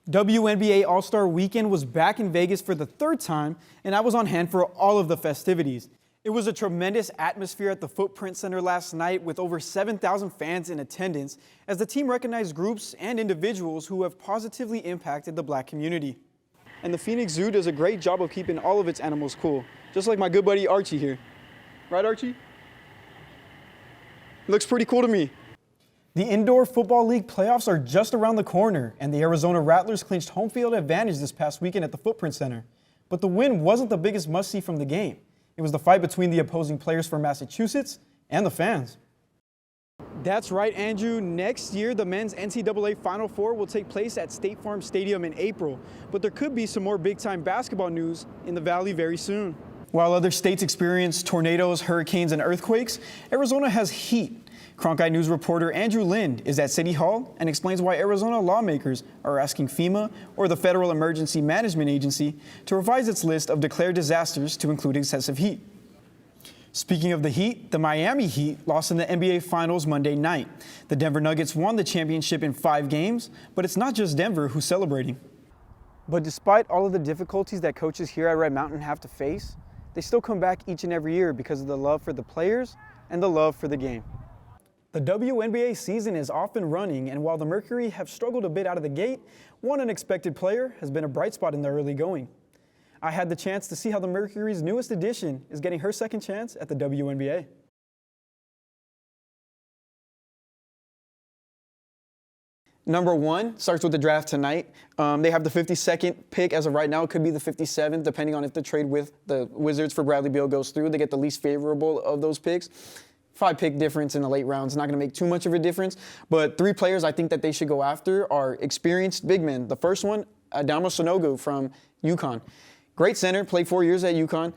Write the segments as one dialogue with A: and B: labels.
A: WNBA All-Star Weekend was back in Vegas for the third time, and I was on hand for all of the festivities. It was a tremendous atmosphere at the Footprint Center last night with over 7,000 fans in attendance as the team recognized groups and individuals who have positively impacted the Black community. And the Phoenix Zoo does a great job of keeping all of its animals cool, just like my good buddy Archie here. Right, Archie? Looks pretty cool to me. The Indoor Football League playoffs are just around the corner, and the Arizona Rattlers clinched home field advantage this past weekend at the Footprint Center. But the win wasn't the biggest must-see from the game. It was the fight between the opposing players from Massachusetts and the fans. That's right, Andrew. Next year, the men's NCAA Final Four will take place at State Farm Stadium in April. But there could be some more big-time basketball news in the Valley very soon. While other states experience tornadoes, hurricanes, and earthquakes, Arizona has heat. Cronkite News reporter Andrew Lind is at City Hall and explains why Arizona lawmakers are asking FEMA, or the Federal Emergency Management Agency, to revise its list of declared disasters to include excessive heat. Speaking of the Heat, the Miami Heat lost in the NBA Finals Monday night. The Denver Nuggets won the championship in 5 games, but it's not just Denver who's celebrating. But despite all of the difficulties that coaches here at Red Mountain have to face, they still come back each and every year because of the love for the players and the love for the game. The WNBA season is off and running, and while the Mercury have struggled a bit out of the gate, one unexpected player has been a bright spot in the early going. I had the chance to see how the Mercury's newest addition is getting her second chance at the WNBA. Number 1 starts with the draft tonight. They have the 52nd pick as of right now. It could be the 57th, depending on if the trade with the Wizards for Bradley Beal goes through. They get the least favorable of those picks. 5-pick difference in the late rounds, not going to make too much of a difference. But 3 players I think that they should go after are experienced big men. The first one, Adama Sanogo from UConn. Great center, played 4 years at UConn.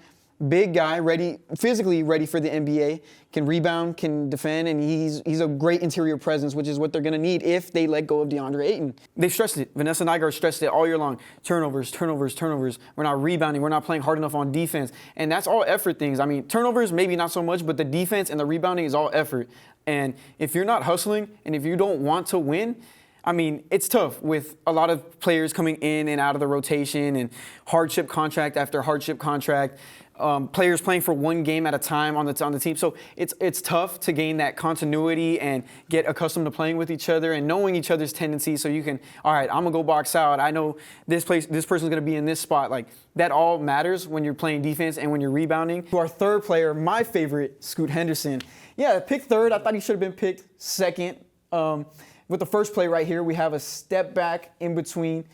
A: Big guy, physically ready for the NBA, can rebound, can defend, and he's a great interior presence, which is what they're going to need if they let go of DeAndre Ayton. They've stressed it. Vanessa Nygaard stressed it all year long. Turnovers, turnovers, turnovers. We're not rebounding. We're not playing hard enough on defense. And that's all effort things. I mean, turnovers, maybe not so much, but the defense and the rebounding is all effort. And if you're not hustling and if you don't want to win, I mean, it's tough with a lot of players coming in and out of the rotation and hardship contract after hardship contract. Players playing for 1 game at a time on the team. So it's tough to gain that continuity and get accustomed to playing with each other and knowing each other's tendencies so you can, all right, I'm going to go box out. I know this person's going to be in this spot. Like, that all matters when you're playing defense and when you're rebounding. To our third player, my favorite, Scoot Henderson. Yeah, picked third. I thought he should have been picked second. With the first play right here, we have a step back in between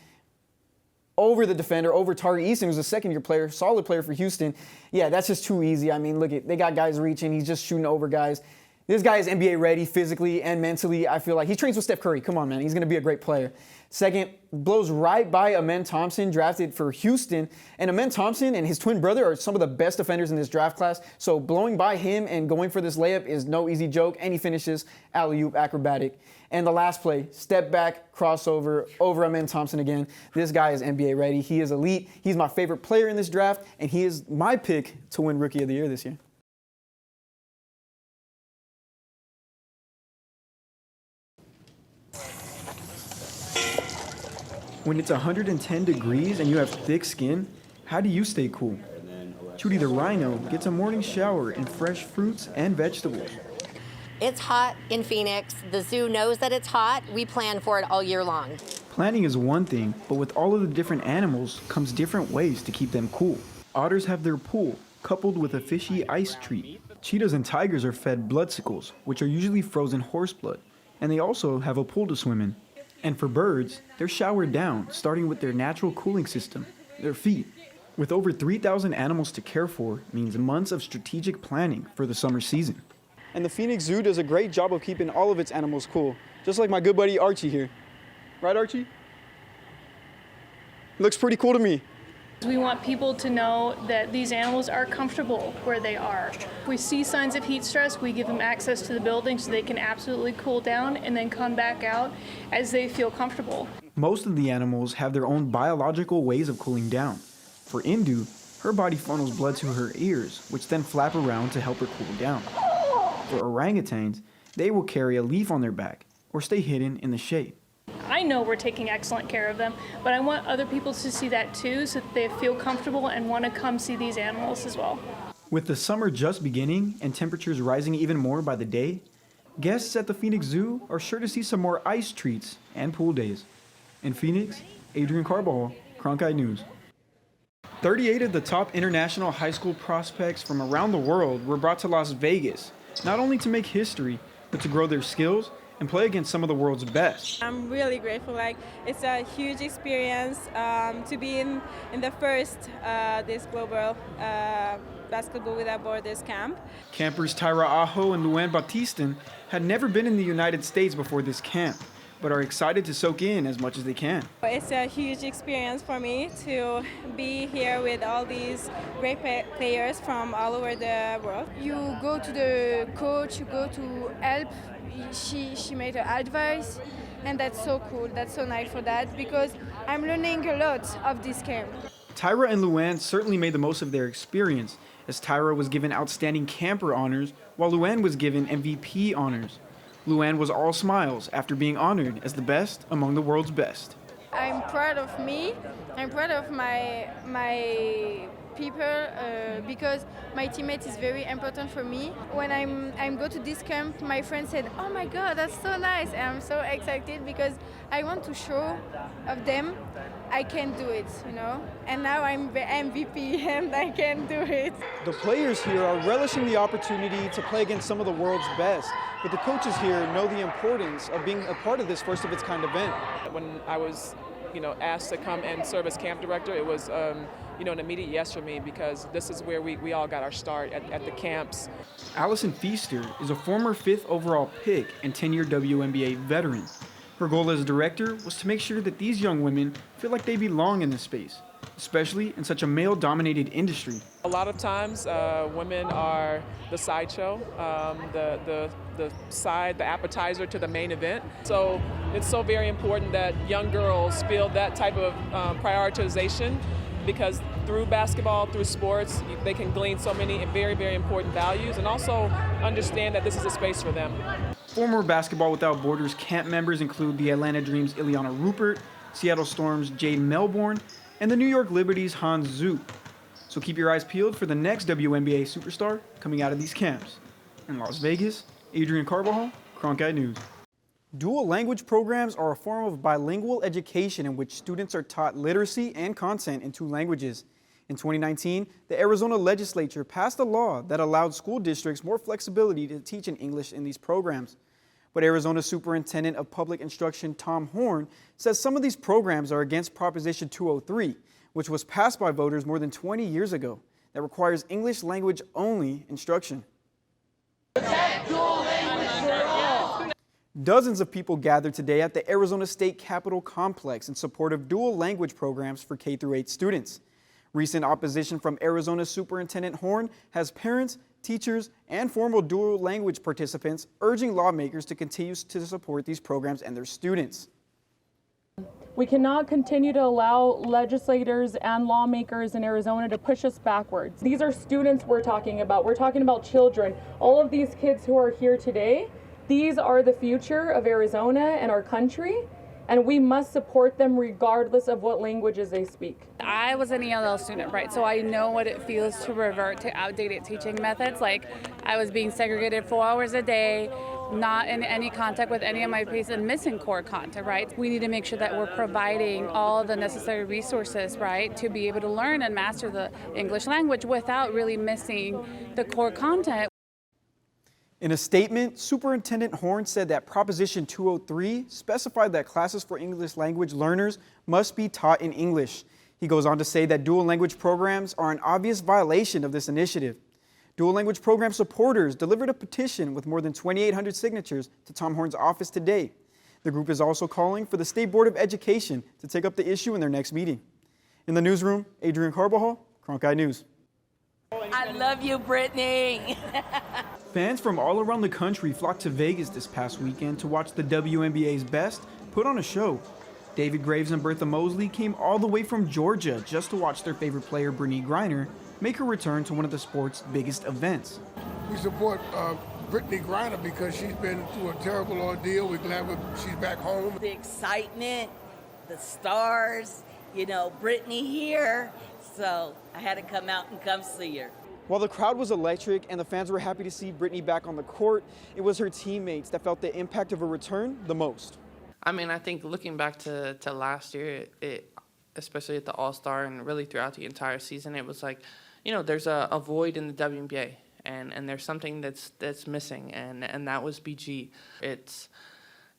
A: over the defender, over Tari Eason, who's a second-year player, solid player for Houston. Yeah, that's just too easy. I mean, look, they got guys reaching. He's just shooting over guys. This guy is NBA ready physically and mentally. I feel like he trains with Steph Curry. Come on, man. He's going to be a great player. Second, blows right by Amen Thompson, drafted for Houston. And Amen Thompson and his twin brother are some of the best defenders in this draft class. So blowing by him and going for this layup is no easy joke. And he finishes alley-oop acrobatic. And the last play, step back, crossover, over Amen Thompson again. This guy is NBA ready. He is elite. He's my favorite player in this draft. And he is my pick to win Rookie of the Year this year. When it's 110 degrees and you have thick skin, how do you stay cool? Trudy the Rhino gets a morning shower in fresh fruits and vegetables.
B: It's hot in Phoenix. The zoo knows that it's hot. We plan for it all year long.
A: Planning is one thing, but with all of the different animals comes different ways to keep them cool. Otters have their pool, coupled with a fishy ice treat. Cheetahs and tigers are fed bloodsickles, which are usually frozen horse blood, and they also have a pool to swim in. And for birds, they're showered down, starting with their natural cooling system, their feet. With over 3,000 animals to care for means months of strategic planning for the summer season. And the Phoenix Zoo does a great job of keeping all of its animals cool, just like my good buddy Archie here. Right, Archie? Looks pretty cool to me.
C: We want people to know that these animals are comfortable where they are. If we see signs of heat stress, we give them access to the building so they can absolutely cool down and then come back out as they feel comfortable.
A: Most of the animals have their own biological ways of cooling down. For Indu, her body funnels blood to her ears, which then flap around to help her cool down. For orangutans, they will carry a leaf on their back or stay hidden in the shade.
C: I know we're taking excellent care of them, but I want other people to see that too, so that they feel comfortable and want to come see these animals as well.
D: With the summer just beginning and temperatures rising even more by the day, guests at the Phoenix Zoo are sure to see some more ice treats and pool days. In Phoenix, Adrian Carbajal, Cronkite News. 38 of the top international high school prospects from around the world were brought to Las Vegas, not only to make history, but to grow their skills and play against some of the world's best.
E: I'm really grateful. It's a huge experience to be in the first this global Basketball Without Borders camp.
D: Campers Tyra Aho and Luann Batistan had never been in the United States before this camp, but are excited to soak in as much as they can.
E: It's a huge experience for me to be here with all these great players from all over the world.
F: You go to the coach, you go to help. She made her advice, and that's so cool. That's so nice for that, because I'm learning a lot of this camp.
D: Tyra and Luann certainly made the most of their experience, as Tyra was given Outstanding Camper honors, while Luann was given MVP honors. Luann was all smiles after being honored as the best among the world's best.
F: I'm proud of me. I'm proud of my people because my teammate is very important for me. When I'm go to this camp, my friend said, "Oh my God, that's so nice!" And I'm so excited because I want to show of them I can do it, you know. And now I'm the MVP and I can do it.
A: The players here are relishing the opportunity to play against some of the world's best, but the coaches here know the importance of being a part of this first of its kind event.
G: When I was, asked to come and serve as camp director, it was, an immediate yes for me, because this is where we all got our start at the camps.
D: Allison Feaster is a former 5th overall pick and 10-year WNBA veteran. Her goal as director was to make sure that these young women feel like they belong in this space, especially in such a male-dominated industry.
G: A lot of times, women are the sideshow, the appetizer to the main event. So it's so very important that young girls feel that type of prioritization, because through basketball, through sports, they can glean so many very, very important values, and also understand that this is a space for them.
D: Former Basketball Without Borders camp members include the Atlanta Dream's Ileana Rupert, Seattle Storm's Jade Melbourne, and the New York Liberty's Hans Zook. So keep your eyes peeled for the next WNBA superstar coming out of these camps. In Las Vegas, Adrian Carbajal, Cronkite News. Dual language programs are a form of bilingual education in which students are taught literacy and content in 2 languages. In 2019, the Arizona legislature passed a law that allowed school districts more flexibility to teach in English in these programs. But Arizona Superintendent of Public Instruction Tom Horn says some of these programs are against Proposition 203, which was passed by voters more than 20 years ago, that requires English language only instruction. Dozens of people gathered today at the Arizona State Capitol complex in support of dual language programs for K-8 students. Recent opposition from Arizona Superintendent Horn has parents, teachers, and former dual language participants urging lawmakers to continue to support these programs and their students.
H: We cannot continue to allow legislators and lawmakers in Arizona to push us backwards. These are students we're talking about. We're talking about children. All of these kids who are here today, these are the future of Arizona and our country, and we must support them regardless of what languages they speak.
I: I was an ELL student, right? So I know what it feels to revert to outdated teaching methods. Like, I was being segregated 4 hours a day, not in any contact with any of my peers, and missing core content, right? We need to make sure that we're providing all the necessary resources, right, to be able to learn and master the English language without really missing the core content.
D: In a statement, Superintendent Horn said that Proposition 203 specified that classes for English language learners must be taught in English. He goes on to say that dual language programs are an obvious violation of this initiative. Dual language program supporters delivered a petition with more than 2,800 signatures to Tom Horn's office today. The group is also calling for the State Board of Education to take up the issue in their next meeting. In the newsroom, Adrian Carbajal, Cronkite News.
J: I love you, Brittany.
D: Fans from all around the country flocked to Vegas this past weekend to watch the WNBA's best put on a show. David Graves and Bertha Mosley came all the way from Georgia just to watch their favorite player, Brittany Griner, make her return to one of the sport's biggest events.
K: We support Brittany Griner because she's been through a terrible ordeal. We're glad she's back home.
J: The excitement, the stars, you know, Brittany here. So I had to come out and come see her.
A: While the crowd was electric and the fans were happy to see Brittany back on the court, it was her teammates that felt the impact of her return the most.
L: I mean, I think looking back to last year, especially at the All-Star and really throughout the entire season, it was like, you know, there's a void in the WNBA, and there's something that's missing, and that was BG. It's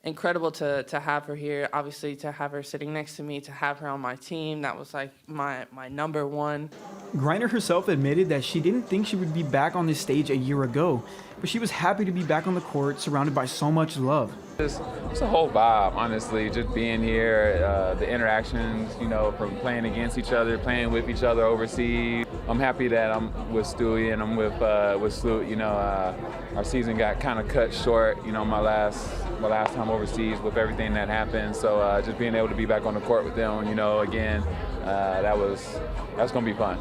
L: incredible to have her here, obviously to have her sitting next to me, to have her on my team. That was like my number one.
D: Griner herself admitted that she didn't think she would be back on this stage a year ago, but she was happy to be back on the court surrounded by so much love.
M: It's a whole vibe, honestly, just being here, the interactions, you know, from playing against each other, playing with each other overseas. I'm happy that I'm with Stewie and I'm with Sloot. You know, our season got kind of cut short, you know, my last time overseas with everything that happened. So just being able to be back on the court with them, you know, again, that's going to be fun.